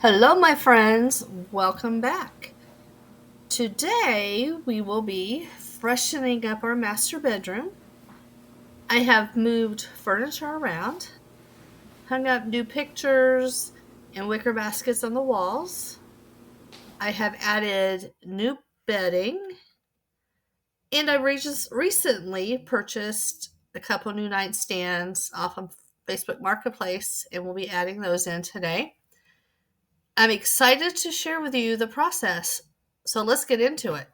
Hello, my friends. Welcome back. Today we will be freshening up our master bedroom. I have moved furniture around, hung up new pictures and wicker baskets on the walls. I have added new bedding, and I just recently purchased a couple new nightstands off of Facebook Marketplace, and we'll be adding those in today. I'm excited to share with you the process. So let's get into it.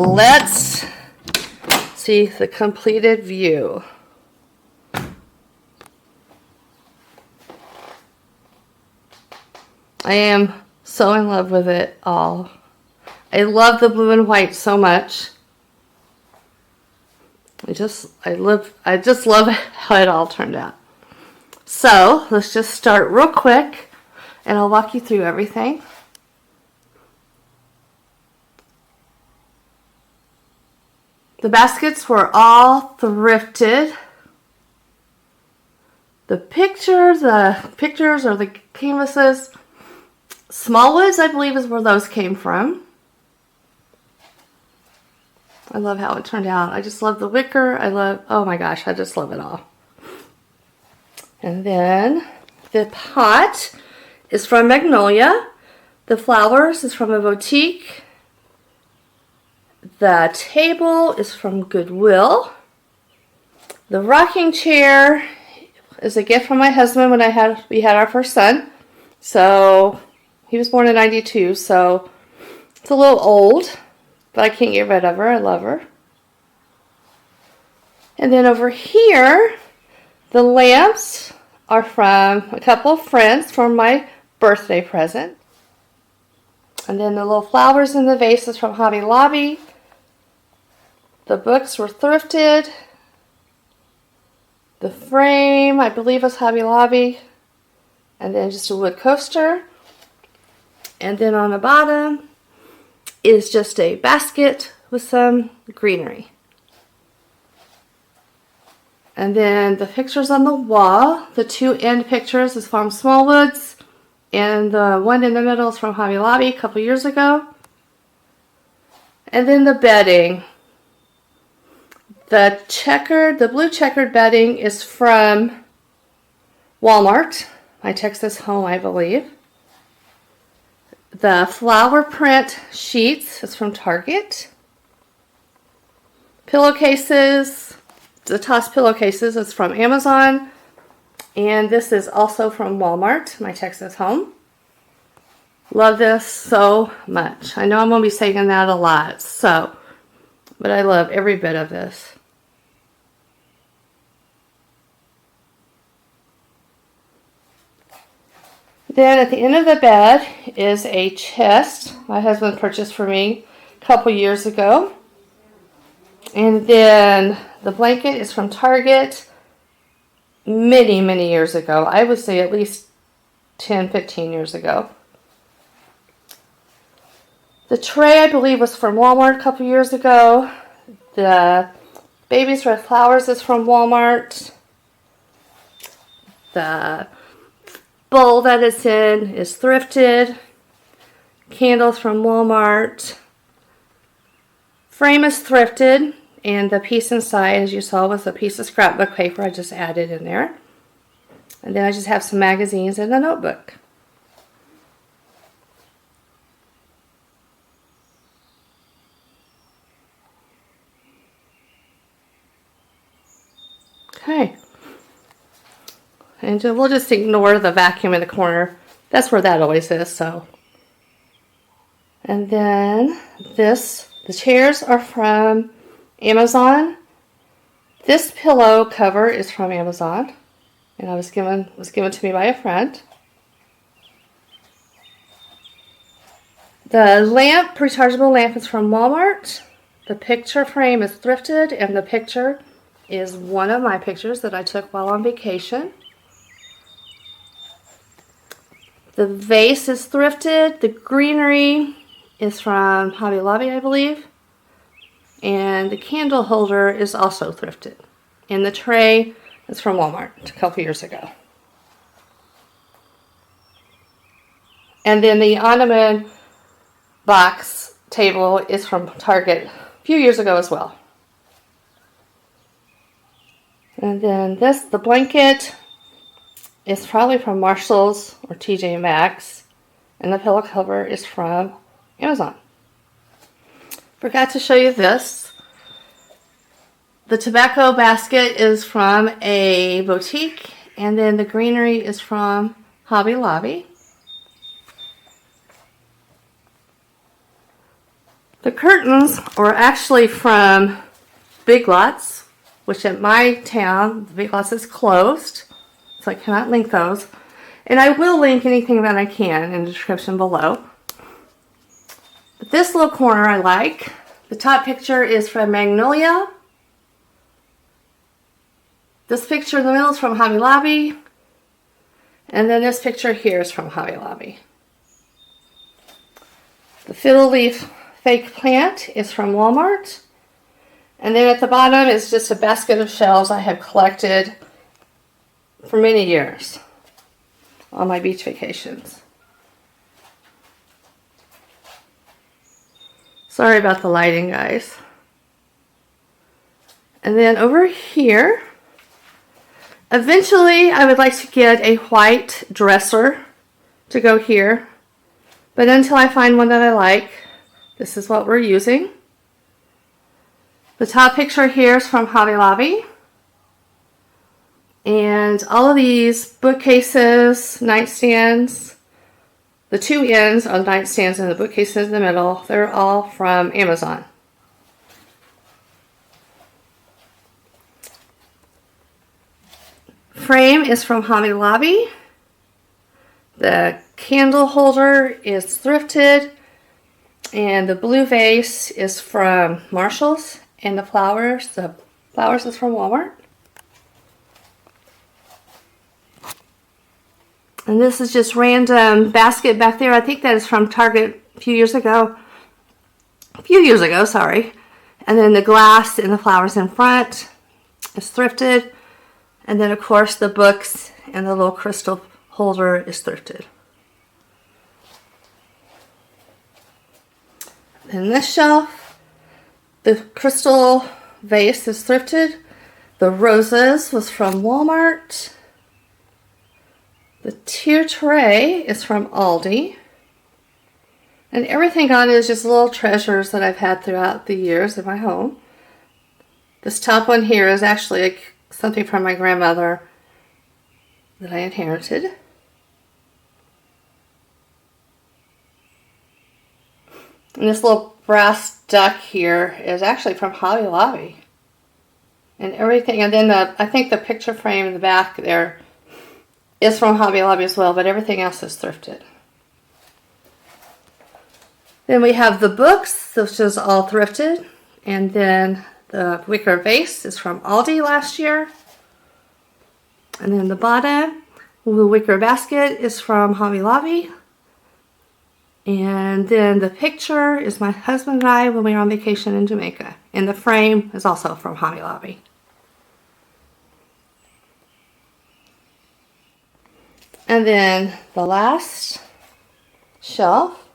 let's see the completed view. I am so in love with it all. I love the blue and white so much. I just love how it all turned out. So let's just start real quick and I'll walk you through everything. The baskets were all thrifted. The pictures or the canvases, Smallwoods, I believe, is where those came from. I love how it turned out. I just love the wicker. Oh my gosh, I just love it all. And then the pot is from Magnolia. The flowers is from a boutique. The table is from Goodwill. The rocking chair is a gift from my husband when we had our first son. So he was born in 92, so it's a little old, but I can't get rid of her. I love her. And then over here, the lamps are from a couple of friends for my birthday present. And then the little flowers in the vase is from Hobby Lobby. The books were thrifted. The frame, I believe, was Hobby Lobby. And then just a wood coaster. And then on the bottom is just a basket with some greenery. And then the pictures on the wall, the two end pictures is from Smallwoods. And the one in the middle is from Hobby Lobby a couple years ago. And then the bedding. The blue checkered bedding is from Walmart, my Texas home, I believe. The flower print sheets is from Target. Pillowcases, the toss pillowcases is from Amazon. And this is also from Walmart, my Texas home. Love this so much. I know I'm going to be saying that a lot, but I love every bit of this. Then at the end of the bed is a chest my husband purchased for me a couple years ago. And then the blanket is from Target many, many years ago. I would say at least 10, 15 years ago. The tray, I believe, was from Walmart a couple years ago. The Baby's Red Flowers is from Walmart. The bowl that it's in is thrifted. Candles from Walmart. Frame is thrifted. And the piece inside, as you saw, was a piece of scrapbook paper I just added in there. And then I just have some magazines and a notebook. Okay. And we'll just ignore the vacuum in the corner. That's where that always is, so. And then the chairs are from Amazon. This pillow cover is from Amazon. And was given to me by a friend. The lamp, rechargeable lamp, is from Walmart. The picture frame is thrifted, and the picture is one of my pictures that I took while on vacation. The vase is thrifted. The greenery is from Hobby Lobby, I believe. And the candle holder is also thrifted. And the tray is from Walmart a couple years ago. And then the ornament box table is from Target a few years ago as well. And then the blanket is probably from Marshall's or TJ Maxx. And the pillow cover is from Amazon. Forgot to show you this. The tobacco basket is from a boutique. And then the greenery is from Hobby Lobby. The curtains are actually from Big Lots, which at my town, the Big Lots is closed, so I cannot link those. And I will link anything that I can in the description below. But this little corner I like. The top picture is from Magnolia. This picture in the middle is from Hobby Lobby. And then this picture here is from Hobby Lobby. The fiddle leaf fake plant is from Walmart. And then at the bottom is just a basket of shells I have collected for many years on my beach vacations. Sorry about the lighting, guys. And then over here, eventually I would like to get a white dresser to go here. But until I find one that I like, this is what we're using. The top picture here is from Hobby Lobby. And all of these bookcases, nightstands, the two ends on nightstands and the bookcases in the middle, they're all from Amazon. Frame is from Hobby Lobby. The candle holder is thrifted. And the blue vase is from Marshall's. And the flowers is from Walmart. And this is just random basket back there. I think that is from Target a few years ago, sorry. And then the glass and the flowers in front is thrifted. And then of course the books and the little crystal holder is thrifted. And this shelf, the crystal vase is thrifted. The roses was from Walmart. The tier tray is from Aldi. And everything on it is just little treasures that I've had throughout the years in my home. This top one here is actually something from my grandmother that I inherited. And this little brass duck here is actually from Hobby Lobby. And everything, and then I think the picture frame in the back there is from Hobby Lobby as well, but everything else is thrifted. Then we have the books, which is all thrifted. And then the wicker vase is from Aldi last year. And then the bottom, the wicker basket is from Hobby Lobby. And then the picture is my husband and I when we were on vacation in Jamaica. And the frame is also from Hobby Lobby. And then the last shelf,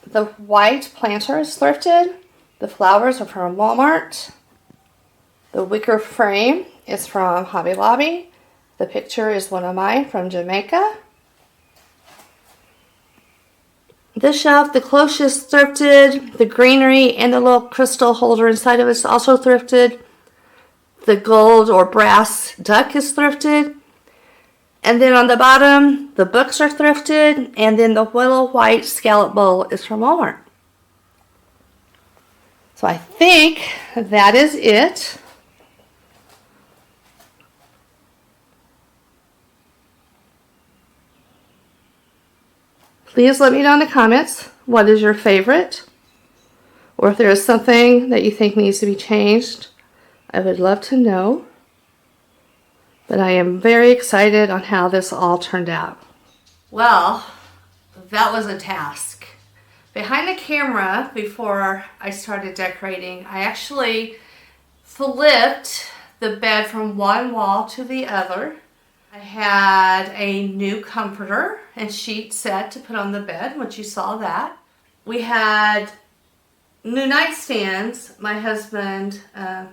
the white planter is thrifted. The flowers are from Walmart. The wicker frame is from Hobby Lobby. The picture is one of mine from Jamaica. This shelf, the cloche is thrifted. The greenery and the little crystal holder inside of it is also thrifted. The gold or brass duck is thrifted. And then on the bottom, the books are thrifted. And then the willow white scallop bowl is from Walmart. So I think that is it. Please let me know in the comments what is your favorite, or if there is something that you think needs to be changed. I would love to know. But I am very excited on how this all turned out. Well, that was a task. Behind the camera, before I started decorating, I actually flipped the bed from one wall to the other. I had a new comforter and sheet set to put on the bed, which you saw that. We had new nightstands my husband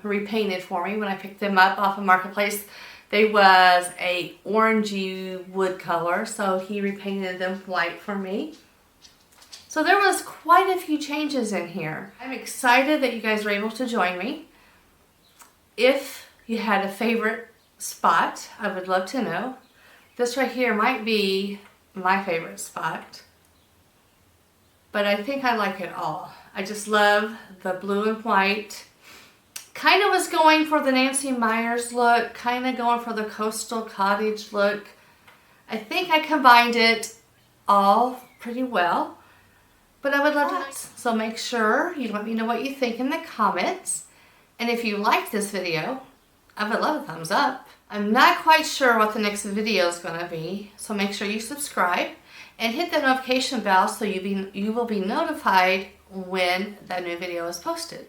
repainted for me when I picked them up off of Marketplace. They was a orangey wood color, so he repainted them white for me. So there was quite a few changes in here. I'm excited that you guys were able to join me. If you had a favorite spot, I would love to know. This right here might be my favorite spot. but I think I like it all. I just love the blue and white. Kind of was going for the Nancy Meyers look, kind of going for the coastal cottage look. I think I combined it all pretty well, but I would love to know. So make sure you let me know what you think in the comments. And if you like this video, I would love a thumbs up. I'm not quite sure what the next video is going to be, so make sure you subscribe and hit the notification bell so you will be notified when that new video is posted.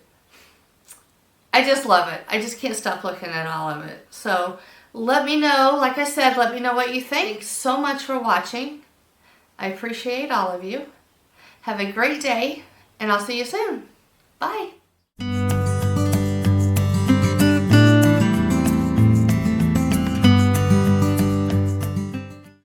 I just love it. I just can't stop looking at all of it. So let me know, like I said, let me know what you think. Thanks so much for watching. I appreciate all of you. Have a great day, and I'll see you soon. Bye.